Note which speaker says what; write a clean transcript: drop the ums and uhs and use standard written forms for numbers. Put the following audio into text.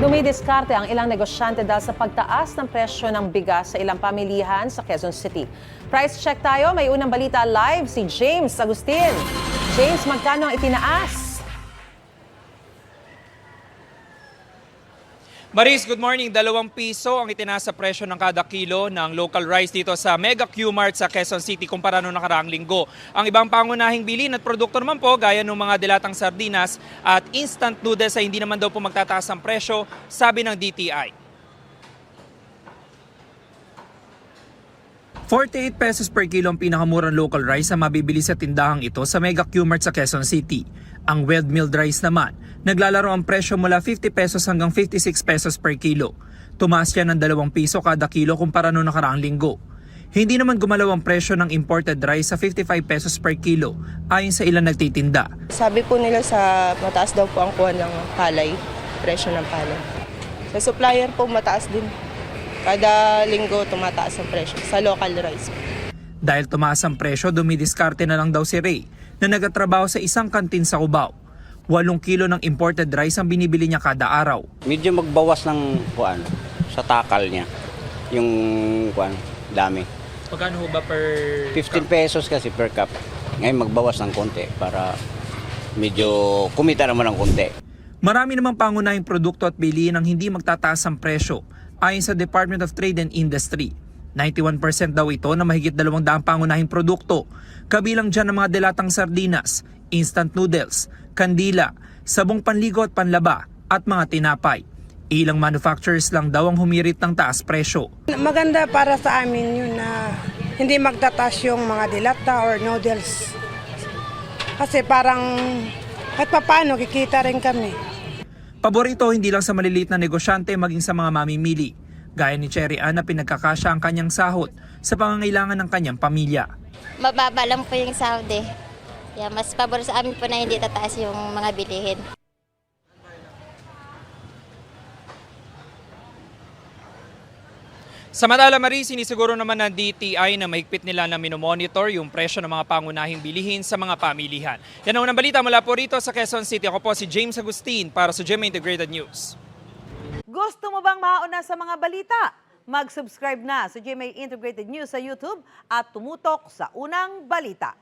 Speaker 1: Dumidiskarte ang ilang negosyante dahil sa pagtaas ng presyo ng bigas sa ilang pamilihan sa Quezon City. Price check tayo, may unang balita live si James Agustin. James, magkano ang itinaas?
Speaker 2: Maris, good morning. 2 piso ang itinaas sa presyo ng kada kilo ng local rice dito sa Mega Q-Mart sa Quezon City kumpara noong nakaraang linggo. Ang ibang pangunahing bilhin at produkto naman po gaya ng mga dilatang sardinas at instant noodles ay hindi naman daw po magtataas ang presyo, sabi ng DTI. 48 pesos per kilo ang pinakamurang local rice na mabibili sa tindahang ito sa Mega Q-Mart sa Quezon City. Ang well milled rice naman, naglalaro ang presyo mula 50 pesos hanggang 56 pesos per kilo. Tumaas yan ng 2 piso kada kilo kumpara noong nakaraang linggo. Hindi naman gumalaw ang presyo ng imported rice sa 55 pesos per kilo ayon sa ilang nagtitinda.
Speaker 3: Sabi po nila sa mataas daw po ang kuha ng palay, presyo ng palay. Sa supplier po mataas din. Kada linggo tumataas ang presyo sa local rice.
Speaker 2: Dahil tumaas ang presyo, dumidiskarte na lang daw si Ray na nagatrabaho sa isang kantin sa Cubao. 8 kilo ng imported rice ang binibili niya kada araw.
Speaker 4: Medyo magbawas ng sa takal niya. Yung dami.
Speaker 2: Pagkano ho ba per
Speaker 4: 15 pesos kasi per cup. Ngayon magbawas ng konti para medyo kumita naman ng konti.
Speaker 2: Marami namang pangunahing produkto at bilihin ang hindi magtataas ang presyo ayon sa Department of Trade and Industry. 91% daw ito na mahigit 200 pangunahing produkto. Kabilang dyan ang mga dilatang sardinas, instant noodles, kandila, sabong panligo at panlaba at mga tinapay. Ilang manufacturers lang daw ang humirit ng taas presyo.
Speaker 5: Maganda para sa amin yun na hindi magtataas yung mga dilata or noodles. Kasi parang kahit papaano kikita rin kami.
Speaker 2: Paborito hindi lang sa maliliit na negosyante maging sa mga mamimili. Gaya ni Cherry Ann na pinagkakasya ang kanyang sahod sa pangangailangan ng kanyang pamilya.
Speaker 6: Mababa lang po yung sahod eh. Yeah, mas pabor sa amin po na hindi tataas yung mga bilihin.
Speaker 2: Samantala Maris, sinisiguro naman ng DTI na mahigpit nila na minomonitor yung presyo ng mga pangunahing bilihin sa mga pamilihan. Yan ang unang balita mula po rito sa Quezon City. Ako po si James Agustin para sa GMA Integrated News.
Speaker 7: Gusto mo bang mauna sa mga balita? Mag-subscribe na sa GMA Integrated News sa YouTube at tumutok sa unang balita.